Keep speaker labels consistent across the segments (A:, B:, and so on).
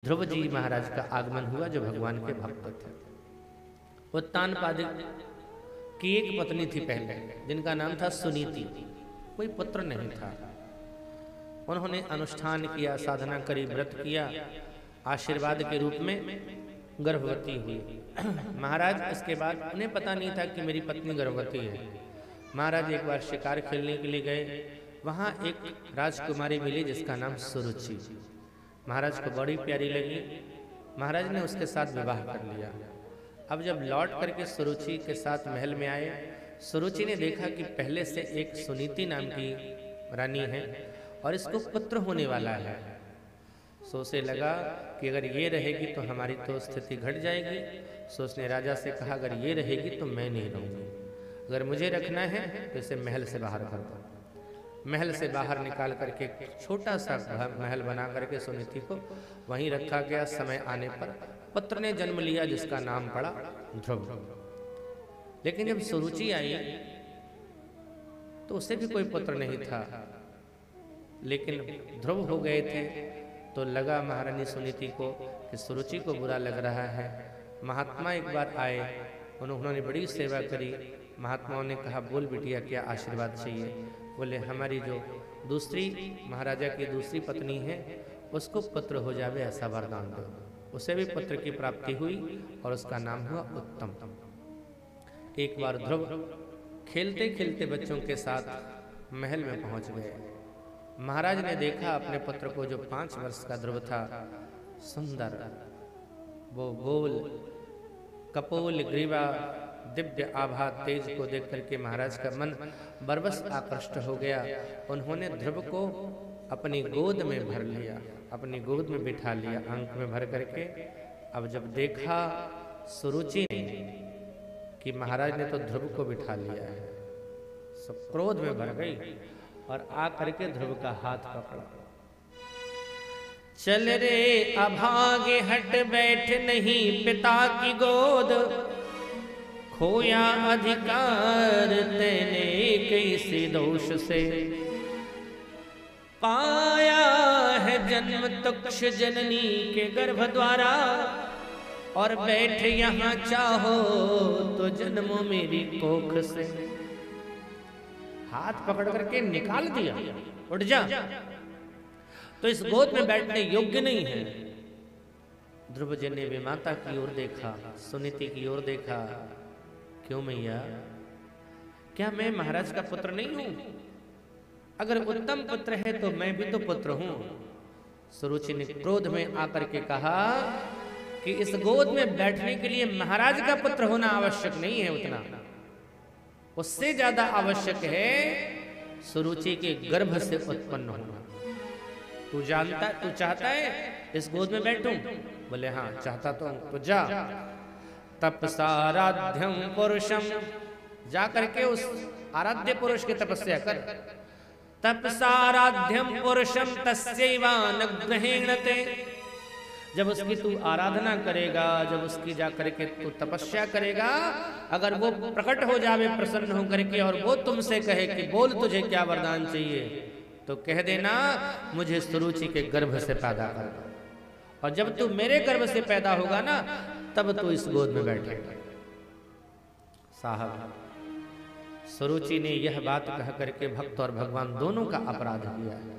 A: ध्रुव जी महाराज का आगमन हुआ जो भगवान के भक्त थे। उत्तानपाद की एक पत्नी थी पहले, जिनका नाम था सुनीति। कोई पुत्र नहीं था। उन्होंने अनुष्ठान किया, साधना करी, व्रत किया, आशीर्वाद के रूप में गर्भवती हुई। महाराज इसके बाद उन्हें पता नहीं था कि मेरी पत्नी गर्भवती है। महाराज एक बार शिकार खेलने के लिए गए। वहाँ एक राजकुमारी मिली जिसका नाम सुरुचि। महाराज को बड़ी प्यारी लगी। महाराज ने उसके साथ विवाह कर लिया। अब जब लौट करके सुरुचि के साथ महल में आए, सुरुचि ने देखा कि पहले से एक सुनीति नाम की रानी है और इसको पुत्र होने वाला है। सो उसे लगा कि अगर ये रहेगी तो हमारी तो स्थिति घट जाएगी। सो उसने राजा से कहा अगर ये रहेगी तो मैं नहीं रहूँगी, अगर मुझे रखना है तो इसे महल से बाहर कर दो। महल से बाहर निकाल करके छोटा सा महल बना करके सुनीति को वहीं रखा गया। समय आने पर पुत्र ने जन्म लिया जिसका नाम पड़ा ध्रुव। लेकिन जब सुरुचि आई तो उसे भी कोई पुत्र नहीं था, लेकिन ध्रुव हो गए थे। तो लगा महारानी सुनीति को कि सुरुचि को बुरा लग रहा है। महात्मा एक बार आए, उन्होंने बड़ी सेवा करी। महात्माओं ने कहा बोल बिटिया क्या आशीर्वाद चाहिए। बोले हमारी जो दूसरी महाराजा की दूसरी पत्नी है उसको पुत्र हो जावे ऐसा वरदान दो। उसे भी पुत्र की प्राप्ति हुई और उसका नाम हुआ उत्तम। एक बार ध्रुव खेलते खेलते बच्चों के साथ महल में पहुंच गए। महाराज ने देखा अपने पुत्र को, जो 5 वर्ष का ध्रुव था, सुंदर, वो गोल कपोल ग्रीवा दिव्य आभा तेज को देख करके महाराज का मन बरबस आकृष्ट हो गया। उन्होंने ध्रुव को अपनी गोद में भर लिया, अपनी गोद में बिठा लिया, आंख में भर करके। अब जब देखा सुरुचि ने कि महाराज ने तो ध्रुव को बिठा लिया है, सब क्रोध में भर गई और आ करके ध्रुव का हाथ पकड़ा। चल रे अभागे हट बैठ नहीं पिता की गोद, खोया अधिकार तेने कैसे दोष से, पाया है जन्म तुक्ष जननी के गर्भ द्वारा, और बैठ यहाँ चाहो तो जन्मो मेरी कोख से। हाथ पकड़ करके निकाल दिया, उठ जा, तो इस गोद में बैठने योग्य नहीं है। ध्रुव जी ने विमाता की ओर देखा, सुनीति की ओर देखा। क्यों मैया, क्या मैं महाराज का पुत्र नहीं हूं? अगर उत्तम पुत्र है तो मैं भी तो पुत्र हूं। सुरुचि ने क्रोध में आकर के कहा कि इस गोद में बैठने के लिए महाराज का पुत्र होना आवश्यक नहीं है, उतना उससे ज्यादा आवश्यक है सुरुचि के गर्भ से उत्पन्न होना। तू जानता, तू चाहता है इस गोद में बैठूं? बोले हाँ चाहता तो जा। तपसाराध्यम पुरुषम, जा करके उस आराध्य पुरुष की तपस्या कर। तपसाराध्यम पुरुषम तस्यैवानुग्रहेणते, जब उसकी तू आराधना करेगा, जब उसकी जा करके तू तपस्या करेगा, अगर वो प्रकट हो जावे प्रसन्न होकर के और वो तुमसे कहे कि बोल तुझे क्या वरदान चाहिए, तो कह देना मुझे सुरुचि के गर्भ से पैदा कर दो, और जब तू मेरे गर्भ से पैदा होगा ना तब तू इस गोद में बैठेगा। साहब, सुरुचि ने यह बात कह करके भक्त और भगवान दोनों का अपराध किया है।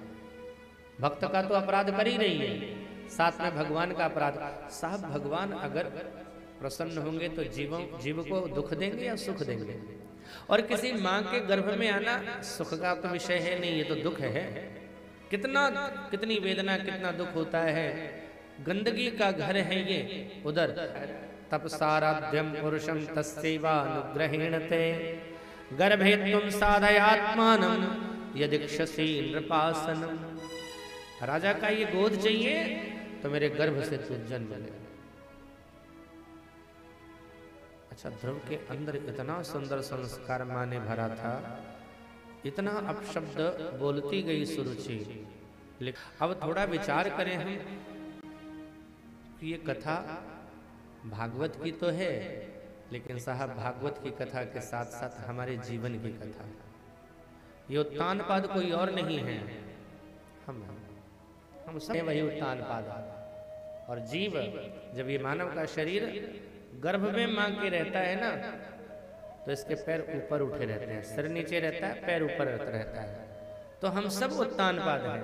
A: भक्त का तो अपराध कर ही रही है, साथ में भगवान का अपराध। साहब, भगवान अगर प्रसन्न होंगे तो जीव को दुख देंगे या सुख देंगे? और किसी माँ के गर्भ में आना सुख का तो विषय है नहीं, ये तो दुख है। कितनी वेदना, कितना दुख होता है। गंदगी का घर है ये उधर। तपसाराध्यम पुरुषम तस्यैवानुग्रहेणते, गर्भे तुम साधयात्मानं यदीक्षसि नृपासनम। राजा का ये गोद चाहिए तो मेरे गर्भ से तू जन्म ले। अच्छा, ध्रुव के अंदर इतना सुंदर संस्कार माँ ने भरा था, इतना अपशब्द बोलती गई सुरुचि। अब थोड़ा विचार करें हम कि ये कथा भागवत की तो है, लेकिन साहब भागवत की कथा के साथ साथ हमारे जीवन की कथा है। ये उत्तानपाद कोई और नहीं है, हम सब वही उत्तानपाद। और जीव जब ये मानव का शरीर गर्भ में मां के रहता है ना, तो इसके पैर ऊपर उठे रहते हैं, सिर नीचे रहता है, पैर ऊपर रहता है। तो हम सब उत्तानपाद हैं,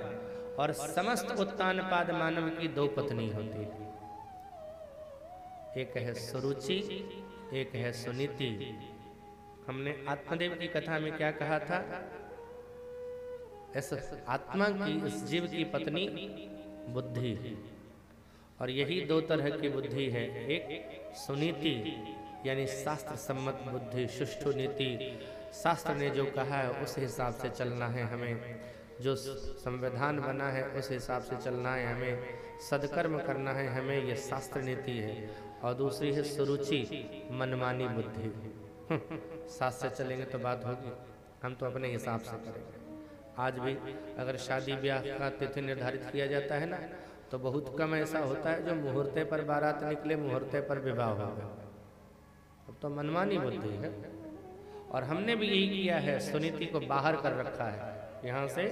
A: और समस्त उत्तानपाद मानव की दो पत्नी होती है, एक है सुरुचि, एक है सुनीति। हमने आत्मदेव की कथा में क्या कहा था? इस आत्मा की, इस जीव की पत्नी बुद्धि है, और यही दो तरह की बुद्धि है। एक सुनीति यानी शास्त्र सम्मत बुद्धि, सुष्ठु नीति, शास्त्र ने जो कहा है उस हिसाब से चलना है हमें, जो संविधान बना है उस हिसाब से चलना है हमें, सदकर्म करना है हमें, ये शास्त्र नीति है। और दूसरी है सुरुचि, मनमानी बुद्धि। शास्त्र से चलेंगे तो बात होगी, हम तो अपने हिसाब से करेंगे। आज भी अगर शादी ब्याह का तिथि निर्धारित किया जाता है ना, तो बहुत कम ऐसा होता है जो मुहूर्ते पर बारात निकले, मुहूर्ते पर विवाह हो गया। अब तो मनमानी बुद्धि है, और हमने भी यही किया है, सुनीति को बाहर कर रखा है, यहाँ से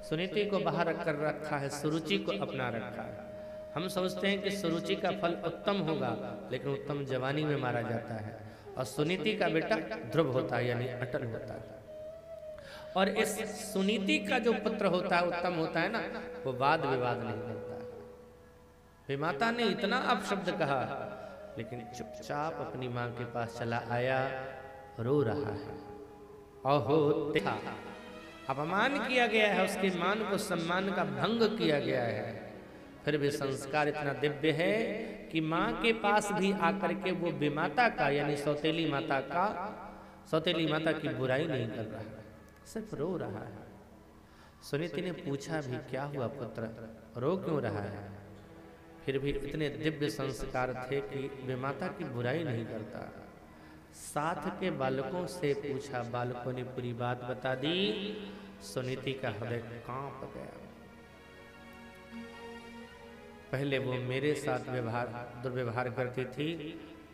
A: सुनीति को बाहर कर रखा है, सुरुचि को अपना रखा है। हम सोचते हैं कि सुरुचि का फल उत्तम होगा, लेकिन उत्तम जवानी में मारा जाता है, और सुनीति का बेटा ध्रुव होता है, यानी अटल होता है। और इस सुनीति का जो पुत्र होता है, उत्तम होता है ना, वो वाद विवाद नहीं करता है। विमाता ने इतना अपशब्द कहा, लेकिन चुपचाप अपनी मां के पास चला आया, रो रहा है। अहो देखा, अपमान किया गया है, उसके मान को, सम्मान का भंग किया गया है, फिर भी संस्कार इतना दिव्य है कि मां के पास भी आकर के वो विमाता का, यानी सौतेली माता का, सौतेली माता की बुराई नहीं कर रहा, सिर्फ रो रहा है। सुनीति ने पूछा भी, क्या हुआ पुत्र, रो क्यों रहा है? फिर भी इतने दिव्य संस्कार थे कि विमाता की बुराई नहीं करता। साथ के बालकों से पूछा, बालकों ने पूरी बात बता दी। सुनीति का हृदय कांप गया। पहले वो मेरे साथ दुर्व्यवहार करती थी,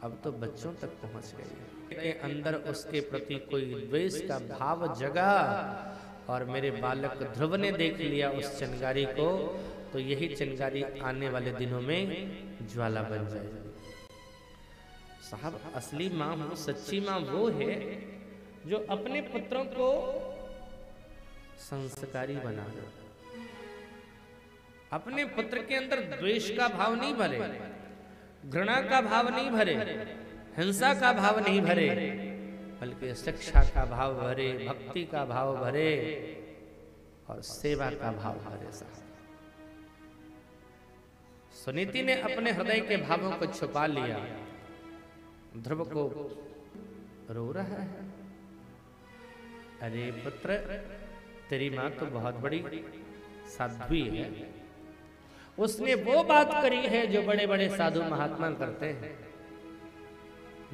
A: अब तो बच्चों तक पहुंच गई। के अंदर उसके प्रति कोई द्वेष का भाव जगा, और मेरे बालक ध्रुव ने देख लिया उस चिंगारी को, तो यही चिंगारी आने वाले दिनों में ज्वाला बन जाएगी। साहब, असली माँ हो, सच्ची माँ वो है जो अपने पुत्रों को संस्कारी बना दे, अपने पुत्र के अंदर द्वेष का भाव नहीं भरे, घृणा का भाव नहीं भरे, हिंसा का भाव नहीं भरे, बल्कि शिक्षा का भाव भरे, भक्ति का भाव भरे, और सेवा का भाव भरे। साहब, सुनीति ने अपने हृदय के भावों को छुपा लिया। ध्रुव को रो रहा है, अरे पुत्र, तेरी माँ तो बहुत बड़ी साध्वी है, उसने वो बात करी है जो बड़े बड़े साधु महात्मा करते हैं।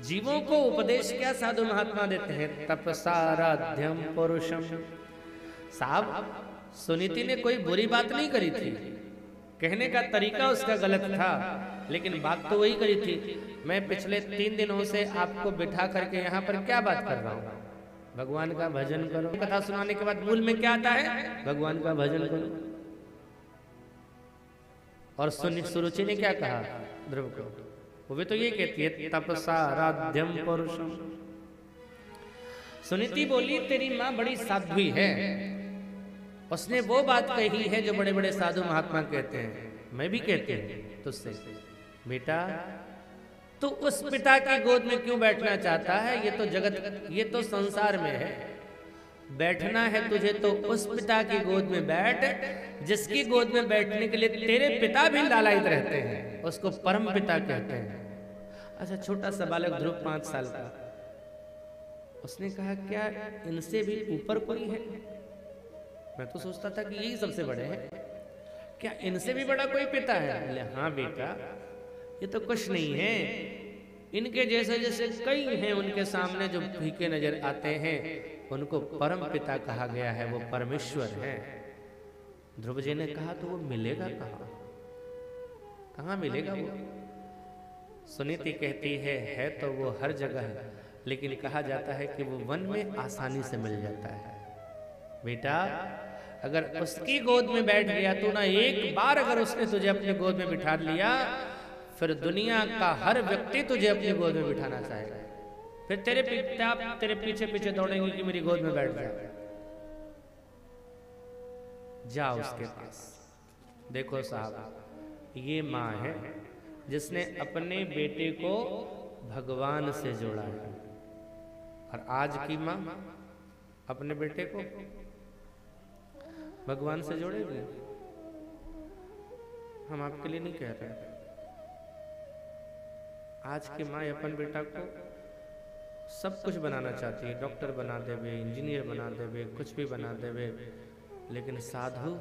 A: जीवों को उपदेश क्या साधु महात्मा देते हैं? तपसाराध्यम पुरुषम। साहब, सुनीति ने कोई बुरी बात नहीं करी थी, कहने का तरीका उसका गलत था, लेकिन बात तो वही करी थी। मैं पिछले 3 दिनों से आपको बिठा करके यहाँ पर क्या बात कर रहा हूँ? भगवान का भजन करो। कथा सुनाने के बाद मूल में क्या आता है? भगवान का भजन करो। और सुरुचि ने क्या कहा ध्रुव को? वो भी तो ये कहती है, तपसाराध्यम पुरुषम। सुनीति बोली, तेरी माँ बड़ी साध्वी है, उसने वो बात कही है जो बड़े बड़े साधु महात्मा कहते हैं। मैं भी कहती हूँ तुझसे, बेटा तू उस पिता की गोद में क्यों बैठना चाहता है? ये तो जगत, ये तो संसार में है। बैठना है तुझे तो उस पिता की गोद में बैठ जिसकी गोद में बैठने के लिए तेरे पिता भी लालायित रहते हैं, उसको परम पिता कहते हैं। अच्छा, छोटा सा बालक ध्रुव 5 साल का, उसने कहा, क्या इनसे भी ऊपर कोई है? मैं तो सोचता था कि यही सबसे बड़े हैं, क्या इनसे भी बड़ा कोई पिता है? बोले, हाँ बेटा, ये तो कुछ नहीं है, इनके जैसे जैसे कई हैं उनके सामने जो फीके नजर आते हैं, उनको परम पिता कहा गया है, वो परमेश्वर है। ध्रुव जी ने कहा, तो वो मिलेगा कहाँ? कहाँ मिलेगा वो? सुनीति कहती है तो वो हर जगह है, लेकिन कहा जाता है कि वो वन में आसानी से मिल जाता है। बेटा, अगर उसकी गोद में बैठ गया तो ना, एक बार अगर उसने तुझे अपनी गोद में बिठा लिया, फिर दुनिया का हर व्यक्ति तुझे अपनी गोद में बिठाना चाहेगा। फिर तेरे पीछे पीछे दौड़ेंगे कि मेरी गोद में बैठ जा उसके पास। देखो साहब, ये माँ है जिसने अपने बेटे को भगवान से जोड़ा है, और आज की माँ अपने बेटे को भगवान से जोड़ेगी। हम आपके लिए नहीं कह रहे। आज की माँ अपन बेटा को सब कुछ बनाना चाहती है, डॉक्टर बना देवे, इंजीनियर बना देवे, कुछ भी बना देवे, लेकिन साधु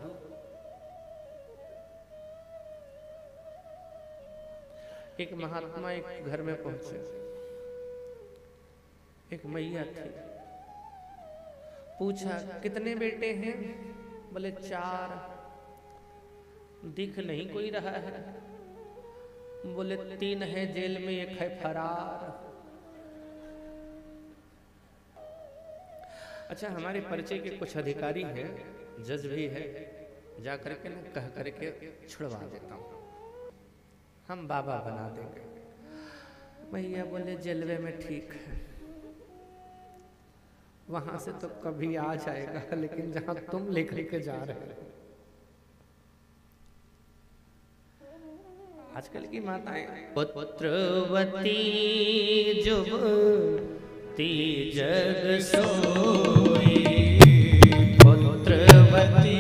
A: एक महात्मा एक घर में पहुंचे, एक मैया थी, पूछा कितने बेटे हैं? बोले 4। दिख नहीं कोई रहा है। बोले 3 है जेल में, 1 है फरार। अच्छा, हमारे परिचय के कुछ अधिकारी हैं, जज भी है, जा करके ना कह करके छुड़वा देता हूँ, हम बाबा बना देंगे। भैया बोले जलवे में ठीक है, वहां से तो कभी आ जाएगा, लेकिन जहां तुम लेकर के जा रहे हो। आजकल की माताएं पुत्रवती जुबती जग सोई, पुत्रवती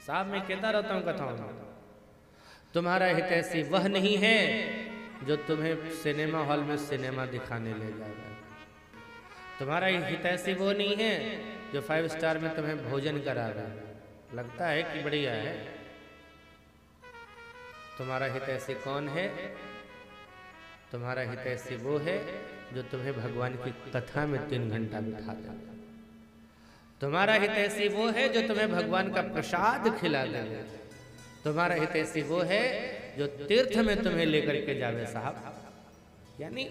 A: साहब, मैं कहता रहता हूँ कथाओं में, तुम्हारा हितैषी वह नहीं है जो तुम्हें सिनेमा हॉल में सिनेमा दिखाने ले जाएगा। तुम्हारा हितैषी वो नहीं है जो 5 स्टार में तुम्हें भोजन कराएगा, लगता है कि बढ़िया है। तुम्हारा हितैषी कौन है? तुम्हारा हितैषी वो है जो तुम्हें भगवान की कथा में 3 घंटा बिठा दे। तुम्हारा हितैषी वो है जो तुम्हें भगवान का प्रसाद खिला देगा। तुम्हारा हितैषी वो है जो तीर्थ में तुम्हें लेकर के जावे साहब, यानी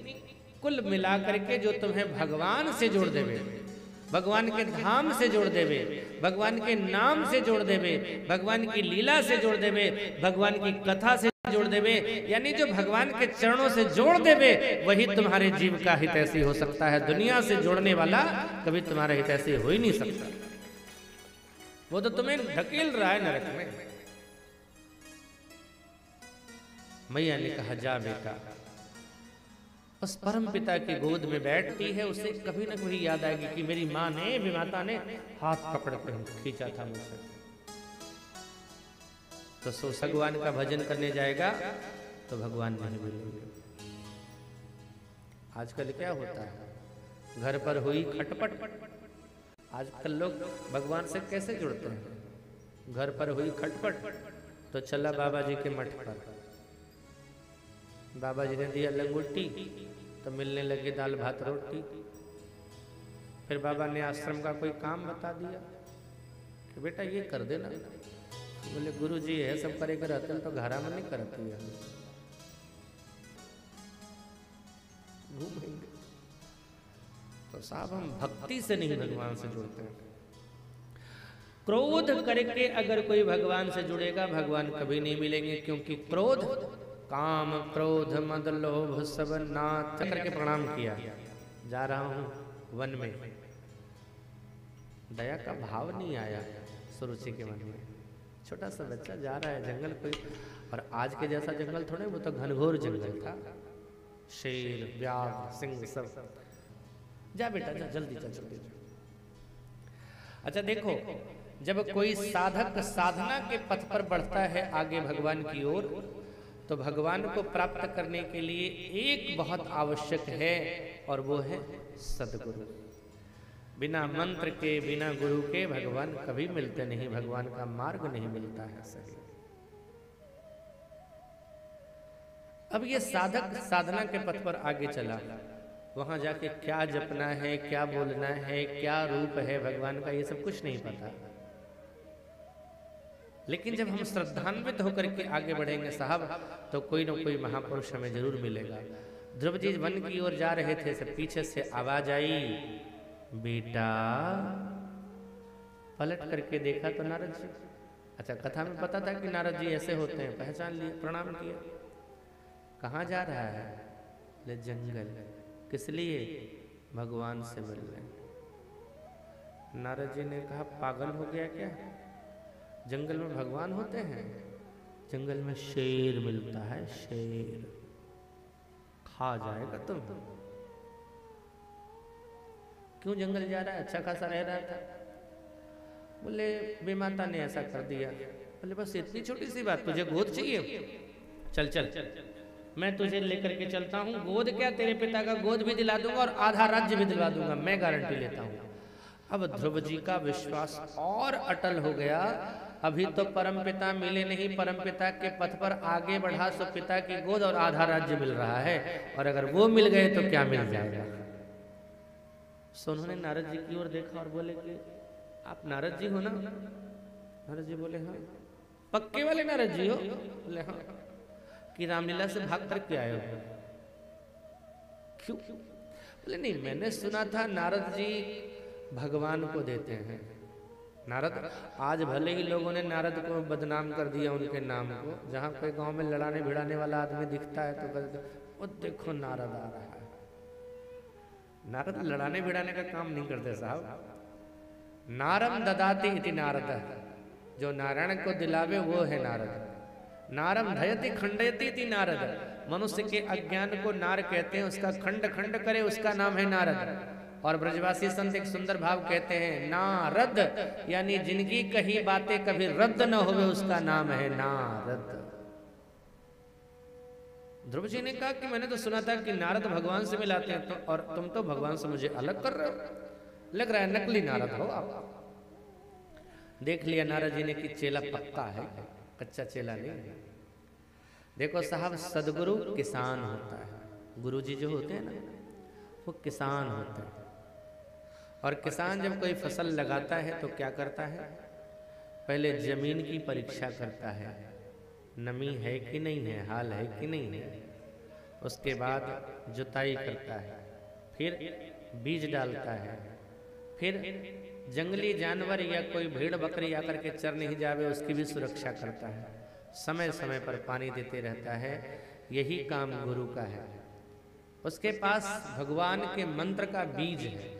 A: कुल मिलाकर के जो तुम्हें भगवान से जोड़ देवे, भगवान के धाम से जोड़ देवे, भगवान के नाम से जोड़ देवे, भगवान की लीला से जोड़ देवे, भगवान की कथा से जोड़ देवे, यानी जो भगवान के चरणों से जोड़ देवे, वही तुम्हारे जीव का हितैषी हो सकता है। दुनिया से जोड़ने वाला कभी तुम्हारा हितैषी हो ही नहीं सकता। वो तो तुम्हें ढकेल रहा है नरक में। मैया ने कहा, जा बेटा, उस परम पिता की गोद में बैठती है, उसे कभी ना कभी याद आएगी कि मेरी माँ ने, विमाता ने हाथ पकड़ कर खींचा था मुझसे। तो सो भगवान का भजन करने जाएगा तो भगवान नहीं मिलेंगे। आजकल क्या होता है, घर पर हुई खटपट, आजकल लोग भगवान से कैसे जुड़ते हैं? घर पर हुई खटपट तो चला बाबा जी के मठ पर, बाबा जी ने दिया लंगोटी तो मिलने लगे दाल भात रोटी। फिर बाबा ने आश्रम का कोई काम बता दिया कि बेटा ये कर देना। बोले गुरु जी है सब करेगा, रहते तो घरा में नहीं करती है, घूमेंगे। तो साहब, हम भक्ति से नहीं भगवान से जुड़ते हैं। क्रोध करके अगर कोई भगवान से जुड़ेगा, भगवान कभी नहीं मिलेंगे, क्योंकि क्रोध, काम, क्रोध, मद, लोभ सब नाथ करके प्रणाम किया। जा रहा हूं वन में, दया का भाव नहीं आया सुरुचि के मन में। छोटा सा बच्चा जा रहा है जंगल कोई, और आज के जैसा जंगल थोड़े, वो तो घनघोर जंगल था, शेर, व्याघ्र, सिंह सब। जा बेटा जा, जल्दी जा, जल्दी जा। अच्छा देखो, जब कोई साधक साधना के पथ पर बढ़ता है आगे भगवान की ओर, तो भगवान को प्राप्त करने के लिए एक बहुत आवश्यक है, और वो है सद्गुरु। बिना मंत्र के, बिना गुरु के भगवान कभी मिलते नहीं, भगवान का मार्ग नहीं मिलता है सही। अब ये साधक साधना के पथ पर आगे चला, वहां जाके क्या जपना है, क्या बोलना है, क्या रूप है भगवान का, ये सब कुछ नहीं पता। लेकिन जब हम श्रद्धान्वित होकर के आगे बढ़ेंगे साहब, तो कोई ना कोई महापुरुष हमें जरूर मिलेगा। ध्रुव जी वन की ओर जा रहे थे, सब पीछे से आवाज आई, बेटा। पलट करके देखा तो नारद जी। अच्छा, कथा में पता था कि नारद जी ऐसे होते हैं, पहचान लिए, प्रणाम किया। कहाँ जा रहा है? ले जंगल। किस लिए? भगवान से मिलने। नारद जी ने कहा, पागल हो गया क्या? जंगल में भगवान होते हैं? जंगल में शेर मिलता है, शेर खा जाएगा तुम। क्यों जंगल जा रहा है? अच्छा खासा रह रहा था। बोले बेमाता ने ऐसा कर दिया। बोले बस इतनी छोटी सी बात, तुझे गोद चाहिए? चल चल मैं तुझे लेकर के चलता हूँ। गोद क्या, तेरे पिता का गोद भी दिला दूंगा और आधा राज्य भी दिलवा दूंगा, मैं गारंटी लेता हूँ। अब ध्रुव जी का विश्वास और अटल हो गया। अभी तो परमपिता मिले नहीं, परमपिता के पथ पर आगे बढ़ा, सो पिता की गोद और आधा राज्य मिल रहा है, और अगर वो मिल गए तो क्या मिल जाएगा। सो उन्होंने नारद जी की ओर देखा और बोले कि आप नारद जी हो ना? नारद जी बोले हाँ। पक्के वाले नारद जी हो? बोले हाँ। कि रामलीला से भाग करके आए हो? क्यों? बोले नहीं, मैंने सुना था नारद जी भगवान को देते हैं। नारद, आज भले ही लोगों ने नारद को बदनाम कर दिया उनके नाम को। जहां कोई गांव में लड़ाने भिड़ाने वाला आदमी दिखता है तो कहते वो देखो नारद आ रहा है। नारद लड़ाने भिड़ाने का काम नहीं करते साहब। नारम ददाति इति नारद, जो नारायण को दिलावे वो है नारद। नारम धयति खंडयति इति नारद, मनुष्य के अज्ञान को नार कहते हैं, उसका खंड खंड करे उसका नाम है नारद। और ब्रजवासी संत एक सुंदर भाव कहते हैं, नारद, यानी जिनकी कही बातें कभी रद्द न होवे उसका नाम है नारद। ध्रुव जी ने कहा कि मैंने तो सुना था कि नारद भगवान से मिलाते हैं, तो और तुम तो भगवान से मुझे अलग कर रहे हो, लग रहा है नकली नारद हो आप। देख लिया नारद जी ने कि चेला पक्का है, कच्चा चेला नहीं। देखो साहब, सदगुरु किसान होता है। गुरु जी जो होते हैं ना, वो किसान होते हैं। और किसान जब कोई फसल लगाता है तो क्या करता है? पहले जमीन की परीक्षा करता है, नमी है कि नहीं है, हाल है कि नहीं है। उसके बाद जुताई करता है, फिर बीज डालता है, फिर जंगली जानवर या कोई भेड़ बकरी आकर के चर नहीं जावे उसकी भी सुरक्षा करता है, समय समय पर पानी देते रहता है। यही काम गुरु का है। उसके पास भगवान के मंत्र का बीज है।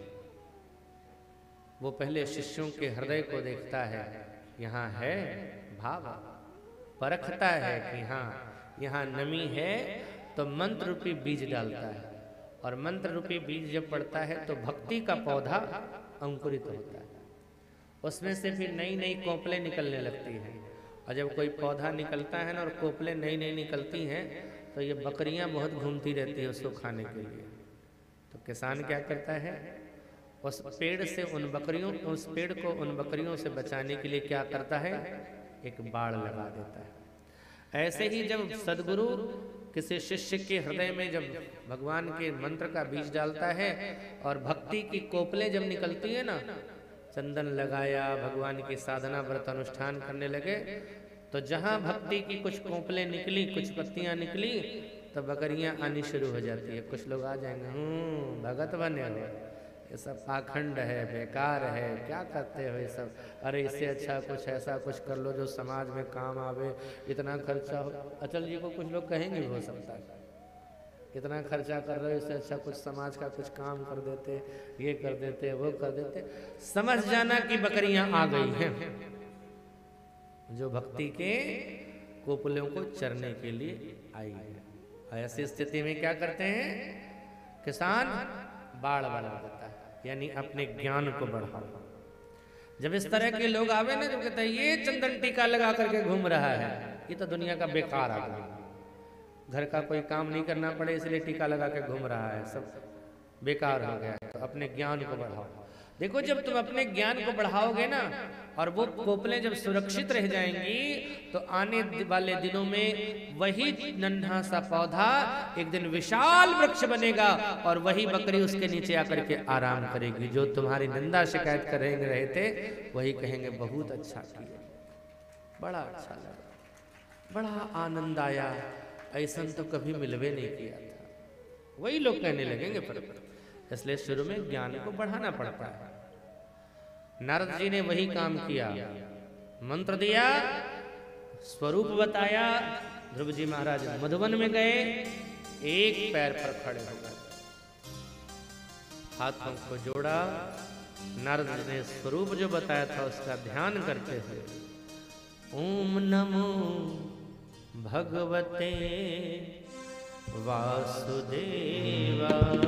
A: वो पहले शिष्यों के हृदय को देखता है, यहाँ है भाव, परखता है कि हाँ यहाँ नमी है, तो मंत्र रूपी बीज डालता है। और मंत्र रूपी बीज जब पड़ता है तो भक्ति का पौधा अंकुरित होता है। उसमें से फिर नई नई कोपलें निकलने लगती हैं। और जब कोई पौधा निकलता है ना और कोपलें नई नई निकलती हैं, तो ये बकरियां बहुत घूमती रहती है उसको खाने के लिए। तो किसान क्या करता है, उस पेड़ से उन बकरियों, उस पेड़ को उन बकरियों से बचाने के लिए क्या करता है, एक बाड़ लगा देता है। ऐसे ही जब सदगुरु किसी शिष्य के हृदय में जब भगवान के मंत्र का बीज डालता है और भक्ति की कोपलें जब निकलती है ना, चंदन लगाया, भगवान की साधना व्रत अनुष्ठान करने लगे, तो जहां भक्ति की कुछ कोपलें निकली, कुछ पत्तियां निकली, तो बकरियां आनी शुरू हो जाती है। कुछ लोग आ जाएंगे, भगत बने हो, ये सब पाखंड है, बेकार है, क्या करते हो ये सब, अरे इससे अच्छा कुछ ऐसा कुछ कर लो जो समाज में काम आवे, इतना खर्चा हो। अचल जी को कुछ लोग कहेंगे भी हो सकता है, कितना खर्चा कर रहे हो, इससे अच्छा कुछ समाज का कुछ काम कर देते, ये कर देते, वो कर देते। समझ जाना कि बकरियां आ गई हैं जो भक्ति के कोपलों को चरने के लिए आई है। ऐसी स्थिति में क्या करते हैं, किसान बाड़ बना देता है, यानी अपने ज्ञान को बढ़ाओ। जब इस तरह के लोग आवे ना, जो कहते हैं ये चंदन टीका लगा करके घूम रहा है, ये तो दुनिया का बेकार आदमी, घर का कोई काम नहीं करना पड़े इसलिए टीका लगा के घूम रहा है, सब बेकार हो गया। तो अपने ज्ञान को बढ़ाओ। देखो जब तुम अपने ज्ञान को बढ़ाओगे ना, और वो कोपलें जब सुरक्षित रह जाएंगी, तो आने वाले दिनों में वही नन्हा सा पौधा एक दिन विशाल वृक्ष बनेगा, और वही बकरी उसके नीचे आकर के आराम करेगी। जो तुम्हारी निंदा शिकायत कर रहे थे, वही कहेंगे बहुत अच्छा किया, बड़ा अच्छा लगा, बड़ा आनंद आया, ऐसा तो कभी मिलवे नहीं किया था। वही लोग कहने लगेंगे। पर इसलिए शुरू में ज्ञान को बढ़ाना पड़ता है। नारद जी ने वही काम किया, मंत्र दिया, स्वरूप बताया। ध्रुव जी महाराज मधुवन में गए, एक पैर पर खड़े हो गए, हाथों को जोड़ा। नारद ने स्वरूप जो बताया था उसका ध्यान करते हुए, ओम नमो भगवते वासुदेवाय,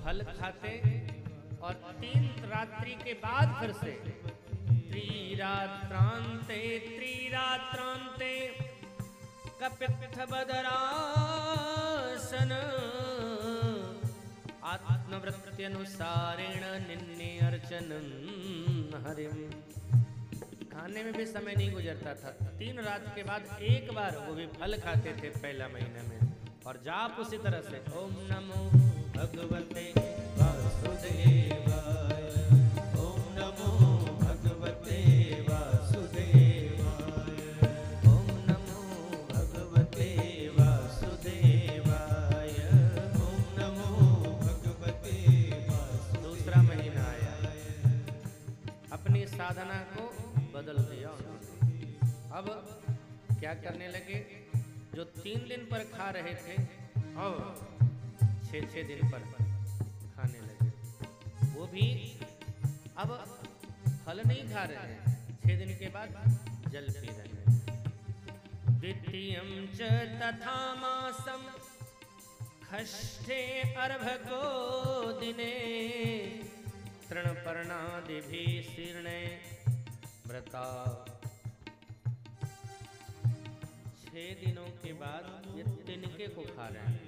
A: फल खाते और 3 रात्रि के बाद फिर से त्रिरात्रांते कपित्थ बदरासन आत्मवृत्त्यनुसारेण निन्ने अर्चनम हरिम। खाने में भी समय नहीं गुजरता था। 3 रात के बाद एक बार वो भी फल खाते थे पहला महीने में, और जाप उसी तरह से ओम नमो भगवते वासुदेवाय, ओम नमो भगवते वासुदेवाय, ओम नमो भगवते वासुदेवाय, ओम नमो भगवते वासुदेवाय। दूसरा महीना आया, अपनी साधना को बदल दिया। अब क्या करने लगे? जो 3 दिन पर खा रहे थे और 6 दिन पर खाने लगे। वो भी अब फल नहीं खा रहे हैं, 6 दिन के बाद जल पी रहे हैं। द्वितीयं च तथा मासं षष्ठे अर्भको दिने तृणपर्णादिभिः शीर्णे व्रता। 6 दिनों के बाद ये तिनके को खा रहे हैं,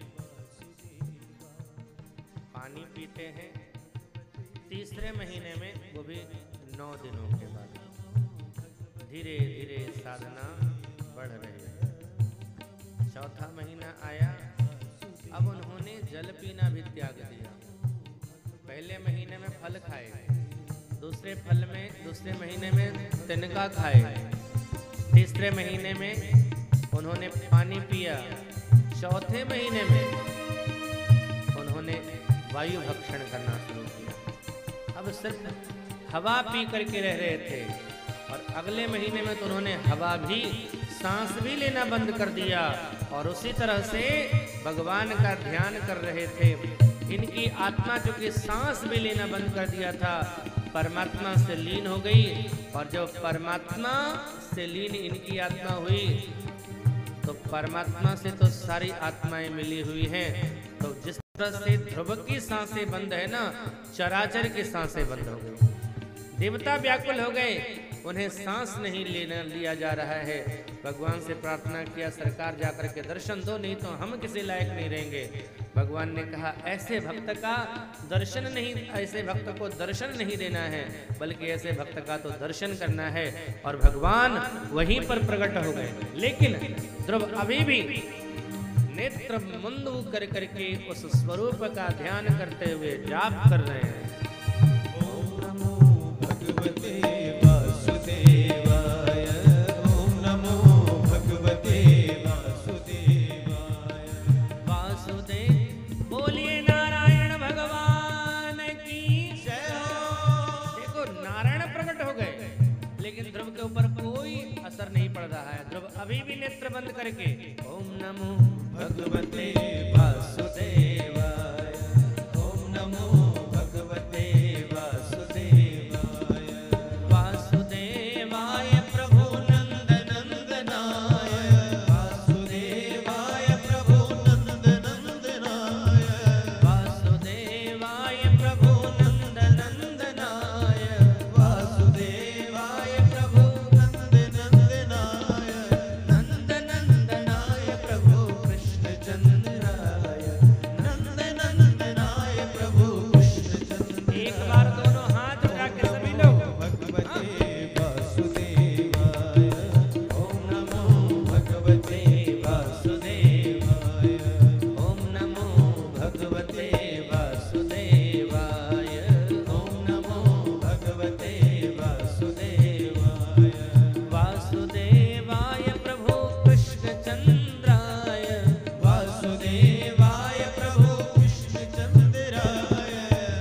A: पानी पीते हैं। तीसरे महीने में, वो भी 9 दिनों के बाद, धीरे धीरे साधना बढ़ रही है। चौथा महीना आया, अब उन्होंने जल पीना भी त्याग दिया। पहले महीने में फल खाए, दूसरे महीने में तिनका खाए, तीसरे महीने में उन्होंने पानी पिया, चौथे महीने में उन्होंने वायु भक्षण करना शुरू किया। अब सिर्फ हवा पी करके रह रहे थे, और अगले महीने में तो उन्होंने हवा भी, सांस भी लेना बंद कर दिया, और उसी तरह से भगवान का ध्यान कर रहे थे। इनकी आत्मा चूंकि सांस भी लेना बंद कर दिया था, परमात्मा से लीन हो गई। और जब परमात्मा से लीन इनकी आत्मा हुई, तो परमात्मा से तो सारी आत्माएं मिली हुई हैं। तो जिस तरह से ध्रुव की सांसें बंद है ना, चराचर की सांसें बंद हो गई। देवता व्याकुल हो गए, उन्हें सांस नहीं लिया जा रहा है। भगवान से प्रार्थना किया, सरकार जाकर के दर्शन दो, नहीं तो हम किसी लायक नहीं रहेंगे। भगवान ने कहा, ऐसे भक्त का दर्शन नहीं, ऐसे भक्त को दर्शन नहीं देना है, बल्कि ऐसे भक्त का तो दर्शन करना है। और भगवान वहीं पर प्रकट हो गए। लेकिन ध्रुव अभी भी नेत्र मुंद कर करके उस स्वरूप का ध्यान करते हुए जाप कर रहे हैं।
B: ओम नमो भगवते वासुदेवाय, ओम नमो भगवते वासुदेवाय।
A: वासुदेव बोलिए नारायण भगवान की जय हो। देखो, नारायण प्रकट हो गए, लेकिन ध्रुव के ऊपर कोई असर नहीं पड़ रहा है। ध्रुव अभी भी नेत्र बंद करके ओम नमो
B: भगवते वासुदेवाय, ओम नमो भगवते वासुदेवाय।
A: वासुदेवाय प्रभु
B: नंदनंदनाय, वासुदेवाय प्रभु नंदनंदनाय,
A: वासुदेवाय प्रभु नंदनंदनाय,
B: वासुदेवाय प्रभु नंदनंदनाय, नंदनंदनाय प्रभु कृष्णचंद्राय, नंदनंदनाय प्रभु कृष्णचंद्राय।
A: एक बार दोनों हाथ उठा के सभी लोग
B: भगवते वासुदेवाय, ओम नमो भगवते वासुदेवाय,
A: ओम नमो
B: भगवते वासुदेवाय, ओम नमो भगवते वासुदेवाय।
A: वासुदेवाय प्रभु कृष्णचंद्राय,
B: वासुदेवाय प्रभु कृष्णचंद्राय,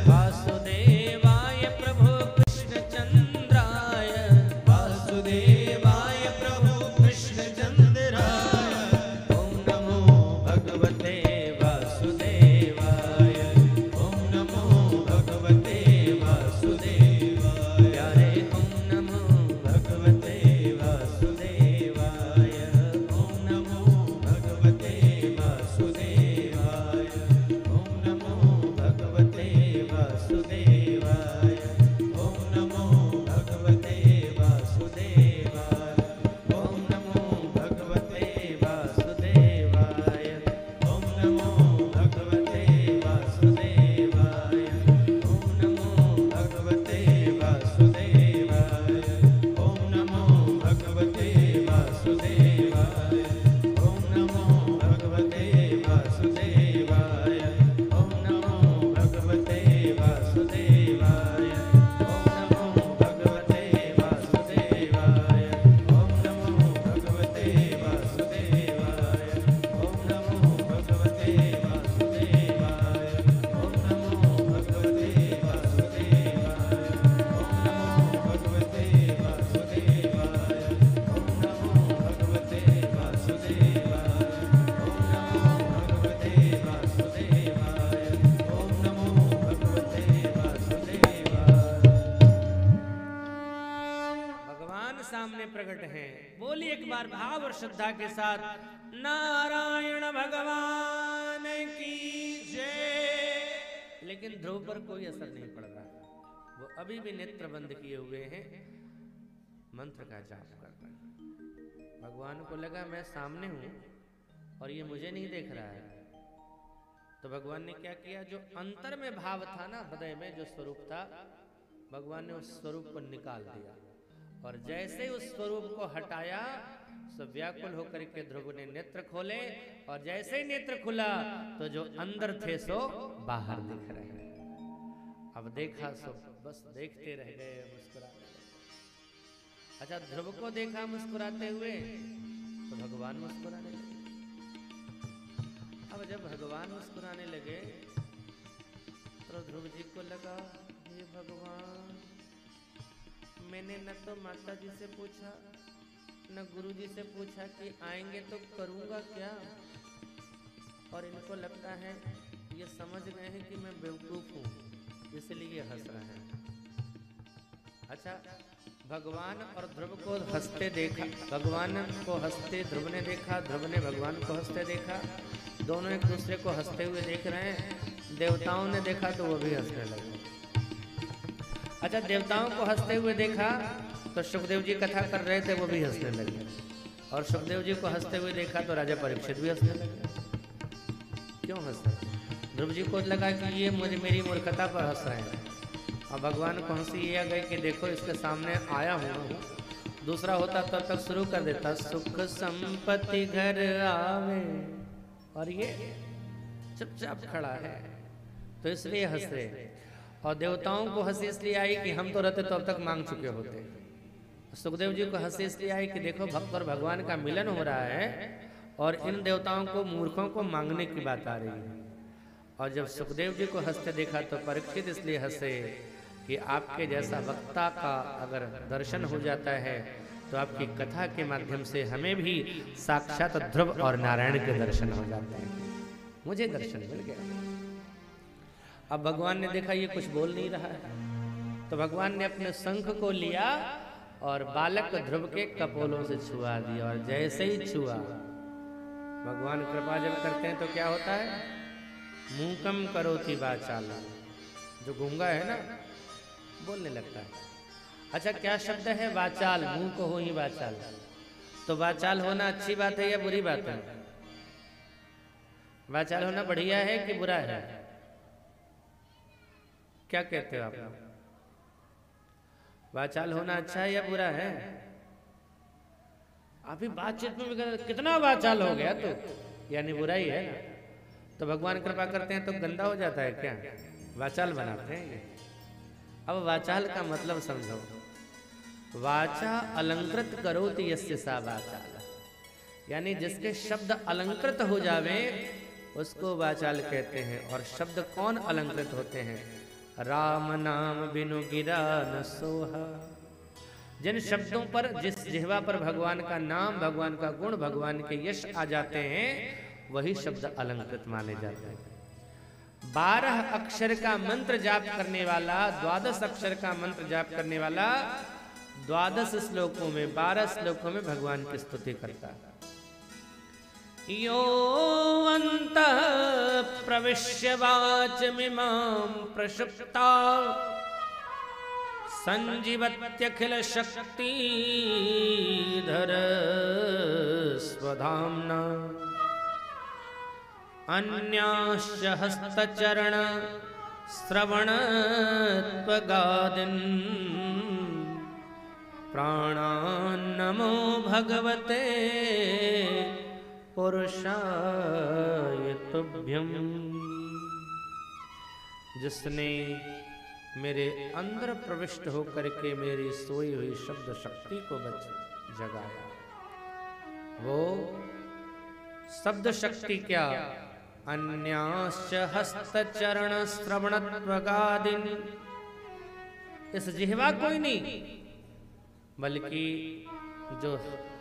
A: वासुदेवाय प्रभु कृष्णचंद्राय,
B: वासुदेवाय प्रभु कृष्णचंद्राय। ओम नमो भगवते वासुदेवाय, ओम नमो भगवते वासुदेवाय।
A: प्यारे ओम नमो
B: भगवते वासुदेवाय, ओम नमो भगवते वासुदेवाय, ओम नमो भगवते वासुदेवाय, ओम नमो भगवते वासुदेवाय, ओम नमो भगवते वासुदेवाय, ओम नमो भगवते वासुदेवाय, ओम नमो भगवते वासुदेवाय, ओम नमो भगवते वासुदेवाय, ओम नमो भगवते वासुदेवाय, ओम नमो भगवते वासुदेवाय, ओम नमो भगवते वासुदेवाय, ओम नमो भगवते वासुदेवाय, ओम नमो भगवते वासुदेवाय, ओम नमो भगवते वासुदेवाय, ओम नमो भगवते वासुदेवाय, ओम नमो भगवते वासुदेवाय, ओम नमो भगवते वासुदेवाय, ओम नमो भगवते वासुदेवाय।
A: भगवान सामने प्रकट हैं। बोलिए एक बार भाव और श्रद्धा के साथ, नारायण भगवान की जय। लेकिन ध्रुव पर कोई असर नहीं पड़ रहा। अभी भी नेत्र बंद किए हुए हैं, मंत्र का जाप कर रहे हैं। भगवान को लगा मैं सामने हूं और ये मुझे नहीं देख रहा है। तो भगवान ने क्या किया, जो अंतर में भाव था ना, हृदय में जो स्वरूप था, भगवान ने उस स्वरूप को निकाल दिया। और जैसे ही उस स्वरूप को हटाया, सब व्याकुल होकर के ध्रुव ने नेत्र खोले, और जैसे ही नेत्र खुला तो जो अंदर थे सो बाहर दिख रहे। अब देखा सो बस देखते रह गए, मुस्कुराते रहे। अच्छा, ध्रुव को देखा मुस्कुराते हुए तो भगवान मुस्कुराने लगे। अब जब भगवान मुस्कुराने लगे तो ध्रुव जी को लगा, ये भगवान, मैंने न तो माता जी से पूछा न गुरु जी से पूछा कि आएंगे तो करूँगा क्या, और इनको लगता है ये समझ गए हैं कि मैं बेवकूफ़ हूँ, इसलिए हंस रहे हैं। अच्छा, भगवान और ध्रुव को हंसते देखा, भगवान को हंसते ध्रुव ने देखा, ध्रुव ने भगवान को हंसते देखा, दोनों एक दूसरे को हंसते हुए देख रहे हैं। देवताओं ने देखा तो वो भी हंसने लगे। अच्छा, देवताओं को हंसते हुए देखा तो सुखदेव जी कथा कर रहे थे, वो भी हंसने लगे। और सुखदेव जी को हंसते हुए देखा तो राजा परीक्षित भी हंसने लगे। क्यों हंस रहे? ध्रुव जी को लगा कि ये मुझे मेरी मूर्खता पर हंस रहे हैं, और भगवान को हंसी ये आ गई कि देखो इसके सामने आया हूँ। दूसरा होता तब तक शुरू कर देता, सुख संपत्ति घर आवे, और ये चुपचाप खड़ा है, तो इसलिए हंस रहे। और देवताओं को हंसी इसलिए आई कि हम तो रहते तो अब तक मांग चुके होते। सुखदेव जी को हंसी इसलिए आई कि देखो भक्त और भगवान का मिलन हो रहा है, और इन देवताओं को, मूर्खों को मांगने की बात आ रही है। और जब सुखदेव जी को हंसते देखा तो परीक्षित इसलिए हंसे कि आपके जैसा वक्ता का अगर दर्शन हो जाता है तो आपकी कथा के माध्यम से हमें भी साक्षात ध्रुव और नारायण के दर्शन हो जाते हैं। मुझे दर्शन मिल गया। अब भगवान ने देखा ये कुछ बोल नहीं रहा है, तो भगवान ने अपने शंख को लिया और बालक ध्रुव के कपोलों से छुआ दिया। और जैसे ही छुआ, भगवान कृपा जब करते हैं तो क्या होता है, मूकम करोति वाचाला, जो गूंगा है ना बोलने लगता है। अच्छा, क्या शब्द है वाचाल, मुंह को हो ही वाचाल। तो वाचाल होना अच्छी बात है या बुरी बात है? वाचाल होना बढ़िया है कि बुरा है? क्या कहते हो आप? वाचाल होना अच्छा है या बुरा है? अभी बातचीत में भी कितना वाचाल हो गया तो यानी बुरा ही है ना। तो भगवान कृपा करते हैं तो गंदा हो जाता है क्या? वाचाल बनाते हैं ये। अब वाचाल का मतलब समझो। वाचा अलंकृत करोति यस्य सा वाचाल, यानी जिसके शब्द अलंकृत हो जावे उसको वाचाल कहते हैं। और शब्द कौन अलंकृत होते हैं? राम नाम बिनु गिरा न सोहा। जिन शब्दों पर, जिस जिह्वा पर भगवान का नाम, भगवान का गुण, भगवान के यश आ जाते हैं, वही शब्द अलंकृत माने जाते हैं। 12 अक्षर का मंत्र जाप करने वाला, 12 अक्षर का मंत्र जाप करने वाला 12 श्लोकों में, 12 श्लोकों में भगवान की स्तुति करता है। यो अन्तः प्रविश्य वाचमिमां प्रसुप्ता संजीवत्यखिल शक्तिधर स्वधाम्ना अन्याश्च हस्तचरण श्रवण त्वगादिन् प्राणान्नमो भगवते पुरुषाय तुभ्यं। जिसने मेरे अंदर प्रविष्ट होकर के मेरी सोई हुई शब्द शक्ति को जगाया, वो शब्द शक्ति क्या, अन्याश्च हस्तचरण श्रवणत्वगादिन, इस जिह्वा कोई नहीं बल्कि जो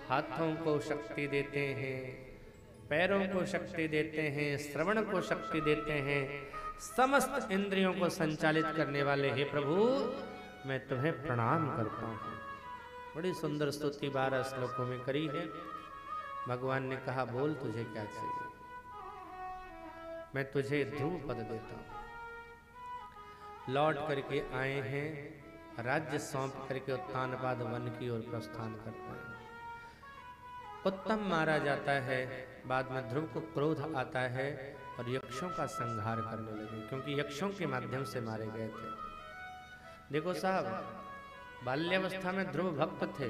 A: हाथों को शक्ति देते हैं, पैरों को शक्ति देते हैं, श्रवण को शक्ति देते हैं, समस्त इंद्रियों को संचालित करने वाले हे प्रभु, मैं तुम्हें प्रणाम करता हूँ। बड़ी सुंदर स्तुति 12 श्लोकों में करी है। भगवान ने कहा बोल तुझे क्या चाहिए, मैं तुझे ध्रुव पद देता हूँ। लौट करके आए हैं राज्य सौंप करके उत्तानपाद वन की ओर प्रस्थान करते हैं। उत्तम मारा जाता है, बाद में ध्रुव को क्रोध आता है और यक्षों का संहार करने लगे, क्योंकि यक्षों के माध्यम से मारे गए थे। देखो साहब, बाल्यावस्था में ध्रुव भक्त थे,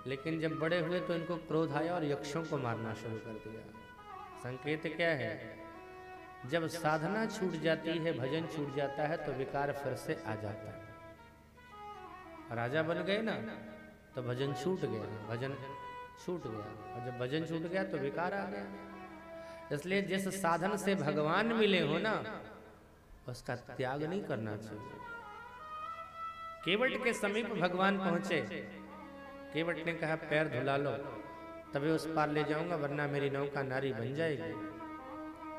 A: लेकिन जब बड़े हुए तो इनको क्रोध आया और यक्षों को मारना शुरू कर दिया। संकेत क्या है? जब साधना छूट जाती है, भजन छूट जाता है, तो विकार फिर से आ जाता है। राजा बन गए ना, तो भजन छूट गया, भजन छूट गया, और जब भजन छूट गया तो विकार आ गया। इसलिए जिस साधन से भगवान मिले हो ना, उसका त्याग नहीं करना चाहिए। केवट के समीप भगवान पहुंचे, केवट ने कहा पैर धुला लो, तभी उस पार ले जाऊंगा, वरना मेरी नौका नारी बन जाएगी,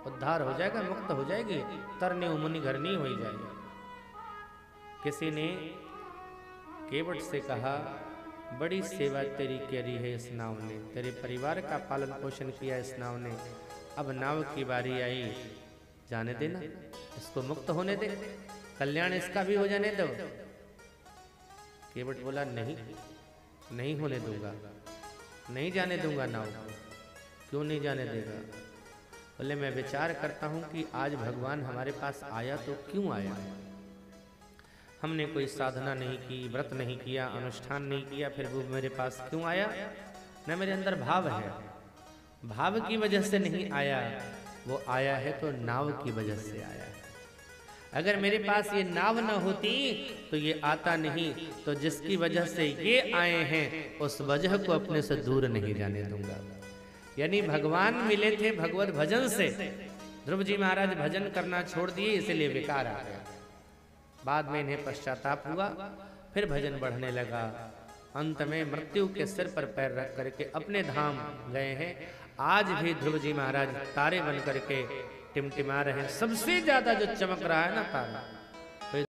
A: उद्धार हो जाएगा, मुक्त हो जाएगी, तरने उमुनि घर नहीं हो जाएगी। किसी ने केवट से कहा, बड़ी सेवा तेरी करी है इस नाव ने, तेरे परिवार का पालन पोषण किया इस नाव ने, अब नाव की बारी आई, जाने देना, इसको मुक्त होने दे, कल्याण इसका भी हो जाने दो। केवट बोला नहीं, नहीं होने दूंगा, नहीं जाने दूंगा नाव को। क्यों नहीं जाने देगा? बोले मैं विचार करता हूं कि आज भगवान हमारे पास आया तो क्यों आया? हमने कोई साधना नहीं की, व्रत नहीं किया, अनुष्ठान नहीं किया, फिर वो मेरे पास क्यों आया? न मेरे अंदर भाव है, भाव की वजह से नहीं आया, वो आया है तो नाव की वजह से आया है। अगर मेरे पास ये नाव न होती तो ये आता नहीं, तो जिसकी वजह से ये आए हैं उस वजह को अपने से दूर नहीं जाने दूंगा। यानी भगवान मिले थे भगवत भजन से, ध्रुव जी महाराज भजन करना छोड़ दिए, इसलिए विकार आ गया। बाद में इन्हें पश्चाताप हुआ, फिर भजन बढ़ने लगा। अंत में मृत्यु के सिर पर पैर रख करके अपने धाम गए हैं। आज भी ध्रुव जी महाराज तारे बन करके टिमटिमा रहे हैं। सबसे ज्यादा जो चमक रहा है ना तारा,